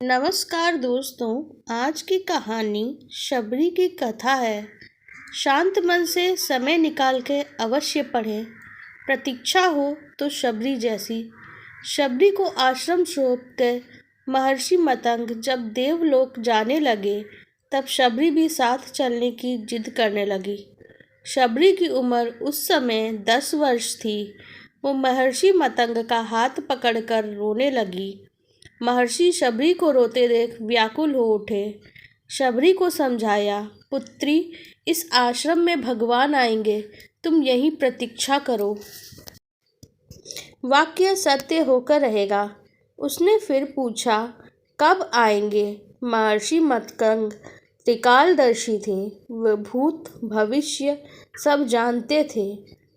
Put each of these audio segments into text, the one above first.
नमस्कार दोस्तों। आज की कहानी शबरी की कथा है। शांत मन से समय निकाल के अवश्य पढ़ें। प्रतीक्षा हो तो शबरी जैसी। शबरी को आश्रम सौंप के महर्षि मतंग जब देवलोक जाने लगे तब शबरी भी साथ चलने की जिद करने लगी। शबरी की उम्र उस समय 10 वर्ष थी। वो महर्षि मतंग का हाथ पकड़कर रोने लगी। महर्षि शबरी को रोते देख व्याकुल हो उठे। शबरी को समझाया, पुत्री, इस आश्रम में भगवान आएंगे, तुम यहीं प्रतीक्षा करो। वाक्य सत्य होकर रहेगा। उसने फिर पूछा, कब आएंगे? महर्षि मतंग त्रिकालदर्शी थे। वह भूत भविष्य सब जानते थे।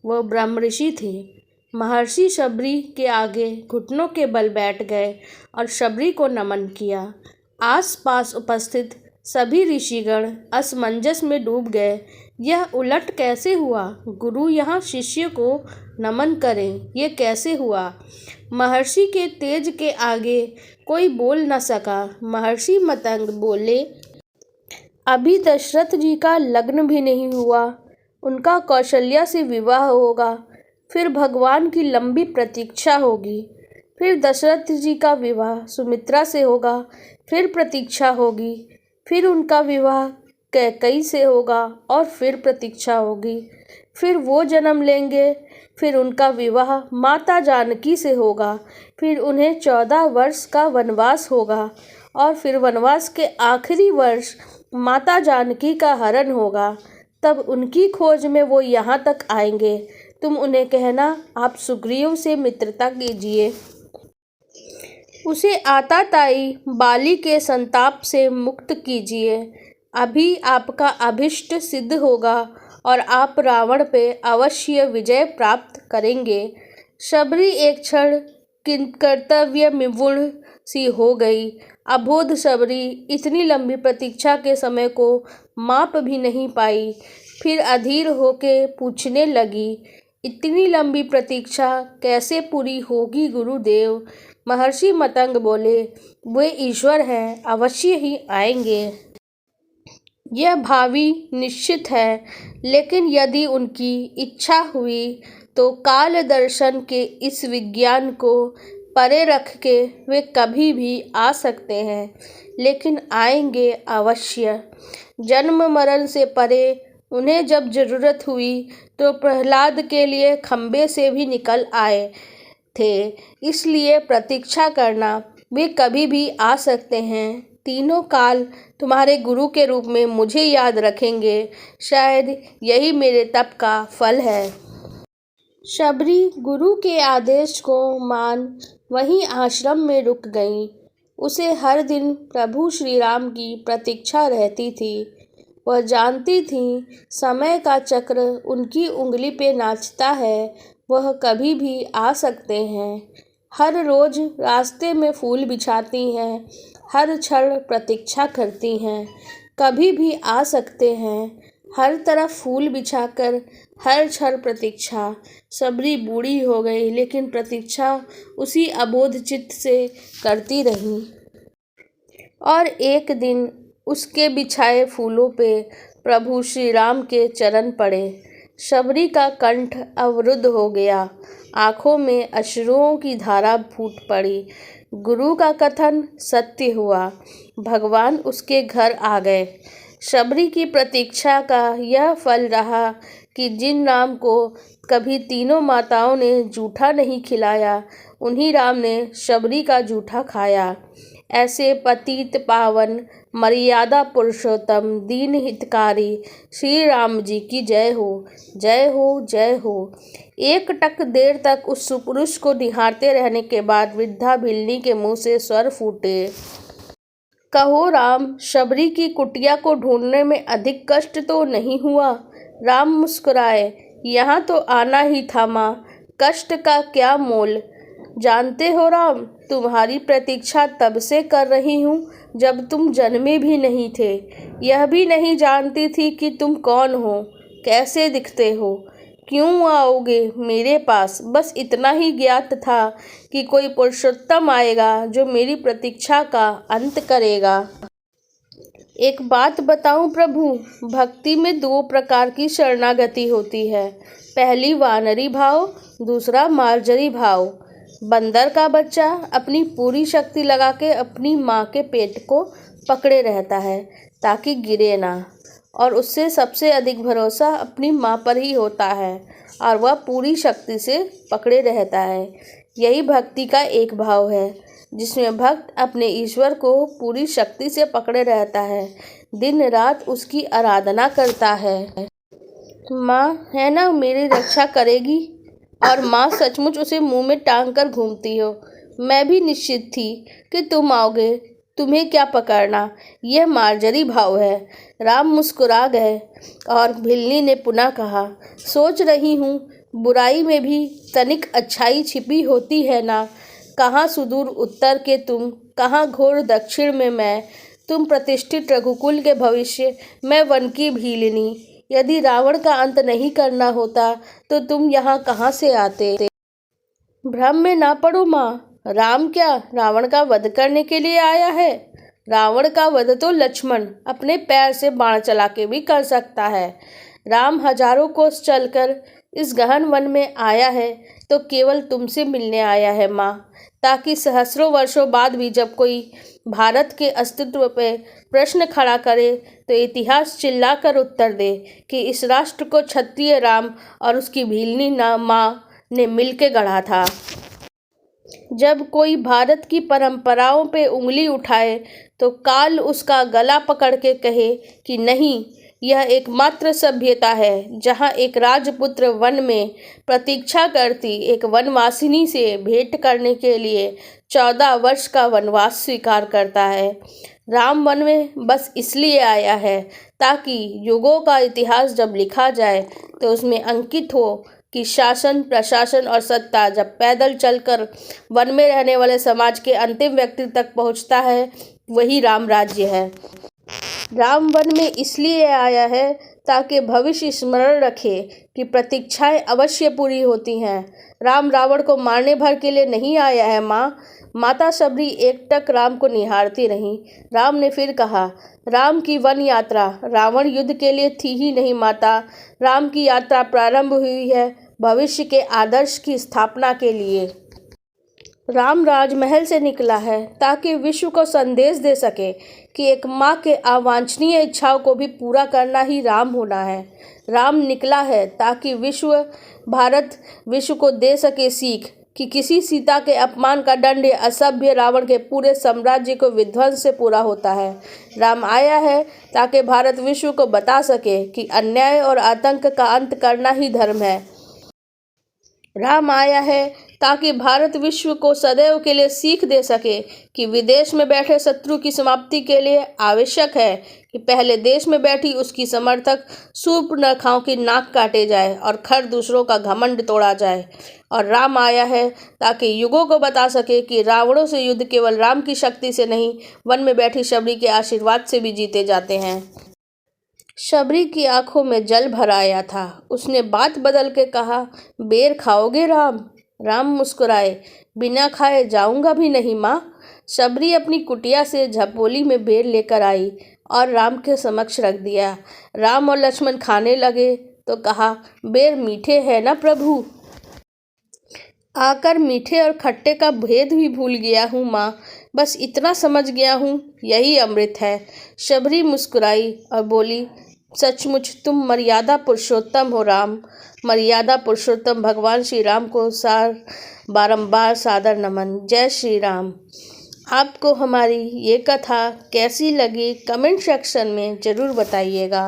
वह ब्रह्मऋषि थे। महर्षि शबरी के आगे घुटनों के बल बैठ गए और शबरी को नमन किया। आसपास उपस्थित सभी ऋषिगण असमंजस में डूब गए। यह उलट कैसे हुआ? गुरु यहाँ शिष्य को नमन करें, ये कैसे हुआ? महर्षि के तेज के आगे कोई बोल न सका। महर्षि मतंग बोले, अभी दशरथ जी का लग्न भी नहीं हुआ। उनका कौशल्या से विवाह होगा, फिर भगवान की लंबी प्रतीक्षा होगी। फिर दशरथ जी का विवाह सुमित्रा से होगा, फिर प्रतीक्षा होगी। फिर उनका विवाह कैकेयी से होगा और फिर प्रतीक्षा होगी। फिर वो जन्म लेंगे, फिर उनका विवाह माता जानकी से होगा। फिर उन्हें 14 वर्ष का वनवास होगा और फिर वनवास के आखिरी वर्ष माता जानकी का हरण होगा। तब उनकी खोज में वो यहाँ तक आएंगे। तुम उन्हें कहना, आप सुग्रीव से मित्रता कीजिए। उसे आताताई बाली के संताप से मुक्त कीजिए। अभी आपका अभिष्ट सिद्ध होगा और आप रावण पे अवश्य विजय प्राप्त करेंगे। शबरी एक क्षण कर्तव्य विमूढ़ सी हो गई। अबोध शबरी इतनी लंबी प्रतीक्षा के समय को माप भी नहीं पाई। फिर अधीर होके पूछने लगी, इतनी लंबी प्रतीक्षा कैसे पूरी होगी गुरुदेव? महर्षि मतंग बोले, वे ईश्वर हैं, अवश्य ही आएंगे। यह भावी निश्चित है, लेकिन यदि उनकी इच्छा हुई तो काल दर्शन के इस विज्ञान को परे रख के वे कभी भी आ सकते हैं, लेकिन आएंगे अवश्य। जन्म मरण से परे उन्हें जब जरूरत हुई तो प्रहलाद के लिए खंबे से भी निकल आए थे। इसलिए प्रतीक्षा करना, वे कभी भी आ सकते हैं। तीनों काल तुम्हारे गुरु के रूप में मुझे याद रखेंगे। शायद यही मेरे तप का फल है। शबरी गुरु के आदेश को मान वहीं आश्रम में रुक गई। उसे हर दिन प्रभु श्री राम की प्रतीक्षा रहती थी। वह जानती थी समय का चक्र उनकी उंगली पे नाचता है। वह कभी भी आ सकते हैं। हर रोज रास्ते में फूल बिछाती हैं, हर क्षण प्रतीक्षा करती हैं। कभी भी आ सकते हैं। हर तरफ फूल बिछाकर हर क्षण प्रतीक्षा। शबरी बूढ़ी हो गई, लेकिन प्रतीक्षा उसी अबोध चित्त से करती रही। और एक दिन उसके बिछाए फूलों पे प्रभु श्री राम के चरण पड़े। शबरी का कंठ अवरुद्ध हो गया। आंखों में अश्रुओं की धारा फूट पड़ी। गुरु का कथन सत्य हुआ। भगवान उसके घर आ गए। शबरी की प्रतीक्षा का यह फल रहा कि जिन राम को कभी तीनों माताओं ने जूठा नहीं खिलाया, उन्हीं राम ने शबरी का जूठा खाया। ऐसे पतित पावन मर्यादा पुरुषोत्तम दीन हितकारी श्री राम जी की जय हो, जय हो, जय हो। एक टक देर तक उस सुपुरुष को निहारते रहने के बाद वृद्धा भिल्ली के मुंह से स्वर फूटे, कहो राम, शबरी की कुटिया को ढूंढने में अधिक कष्ट तो नहीं हुआ? राम मुस्कुराए, यहाँ तो आना ही था माँ, कष्ट का क्या मोल। जानते हो राम, तुम्हारी प्रतीक्षा तब से कर रही हूँ जब तुम जन्मे भी नहीं थे। यह भी नहीं जानती थी कि तुम कौन हो, कैसे दिखते हो, क्यों आओगे मेरे पास? बस इतना ही ज्ञात था कि कोई पुरुषोत्तम आएगा जो मेरी प्रतीक्षा का अंत करेगा। एक बात बताऊं प्रभु, भक्ति में 2 प्रकार की शरणागति होती है। पहली वानरी भाव, दूसरा मार्जरी भाव। बंदर का बच्चा अपनी पूरी शक्ति लगा के अपनी माँ के पेट को पकड़े रहता है ताकि गिरे ना, और उससे सबसे अधिक भरोसा अपनी माँ पर ही होता है और वह पूरी शक्ति से पकड़े रहता है। यही भक्ति का एक भाव है जिसमें भक्त अपने ईश्वर को पूरी शक्ति से पकड़े रहता है, दिन रात उसकी आराधना करता है। माँ है ना मेरी रक्षा करेगी, और माँ सचमुच उसे मुंह में टांग कर घूमती हो। मैं भी निश्चित थी कि तुम आओगे, तुम्हें क्या पकड़ना। यह मार्जरी भाव है। राम मुस्कुरा गए और भिल्ली ने पुनः कहा, सोच रही हूँ बुराई में भी तनिक अच्छाई छिपी होती है ना। कहाँ सुदूर उत्तर के तुम, कहाँ घोर दक्षिण में मैं। तुम प्रतिष्ठित रघुकुल के भविष्य, मैं वन की भीलिनी। यदि रावण का अंत नहीं करना होता तो तुम यहाँ कहाँ से आते? भ्रम में ना पड़ो माँ, राम क्या रावण का वध करने के लिए आया है? रावण का वध तो लक्ष्मण अपने पैर से बाण चला के भी कर सकता है। राम हजारों कोस चलकर इस गहन वन में आया है तो केवल तुमसे मिलने आया है माँ, ताकि सहस्रों वर्षों बाद भी जब कोई भारत के अस्तित्व पे प्रश्न खड़ा करे तो इतिहास चिल्लाकर उत्तर दे कि इस राष्ट्र को क्षत्रिय राम और उसकी भीलनी माँ ने मिलकर गढ़ा था। जब कोई भारत की परंपराओं पे उंगली उठाए तो काल उसका गला पकड़ के कहे कि नहीं, यह एकमात्र सभ्यता है जहाँ एक राजपुत्र वन में प्रतीक्षा करती एक वनवासिनी से भेंट करने के लिए 14 वर्ष का वनवास स्वीकार करता है। राम वन में बस इसलिए आया है ताकि युगों का इतिहास जब लिखा जाए तो उसमें अंकित हो कि शासन, प्रशासन और सत्ता जब पैदल चलकर वन में रहने वाले समाज के अंतिम व्यक्ति तक पहुंचता है, वही राम राज्य है। राम वन में इसलिए आया है ताकि भविष्य स्मरण रखे कि प्रतीक्षाएं अवश्य पूरी होती हैं। राम रावण को मारने भर के लिए नहीं आया है माँ। माता शबरी एकटक राम को निहारती रही। राम ने फिर कहा, राम की वन यात्रा रावण युद्ध के लिए थी ही नहीं माता। राम की यात्रा प्रारंभ हुई है भविष्य के आदर्श की स्थापना के लिए। राम राजमहल से निकला है ताकि विश्व को संदेश दे सके कि एक माँ के अवांछनीय इच्छाओं को भी पूरा करना ही राम होना है। राम निकला है ताकि भारत विश्व को दे सके सीख कि किसी सीता के अपमान का दंड असभ्य रावण के पूरे साम्राज्य को विध्वंस से पूरा होता है। राम आया है ताकि भारत विश्व को बता सके कि अन्याय और आतंक का अंत करना ही धर्म है। राम आया है ताकि भारत विश्व को सदैव के लिए सीख दे सके कि विदेश में बैठे शत्रु की समाप्ति के लिए आवश्यक है कि पहले देश में बैठी उसकी समर्थक शूर्पणखाओं की नाक काटे जाए और खर दूसरों का घमंड तोड़ा जाए। और राम आया है ताकि युगों को बता सके कि रावणों से युद्ध केवल राम की शक्ति से नहीं, वन में बैठी शबरी के आशीर्वाद से भी जीते जाते हैं। शबरी की आंखों में जल भर आया था। उसने बात बदल के कहा, बेर खाओगे राम? राम मुस्कुराए, बिना खाए जाऊंगा भी नहीं माँ। शबरी अपनी कुटिया से झपोली में बेर लेकर आई और राम के समक्ष रख दिया। राम और लक्ष्मण खाने लगे तो कहा, बेर मीठे हैं ना प्रभु? आकर मीठे और खट्टे का भेद भी भूल गया हूँ माँ। बस इतना समझ गया हूँ, यही अमृत है। शबरी मुस्कुराई और बोली, सचमुच तुम मर्यादा पुरुषोत्तम हो राम। मर्यादा पुरुषोत्तम भगवान श्री राम को बारंबार सादर नमन। जय श्री राम। आपको हमारी ये कथा कैसी लगी कमेंट सेक्शन में ज़रूर बताइएगा।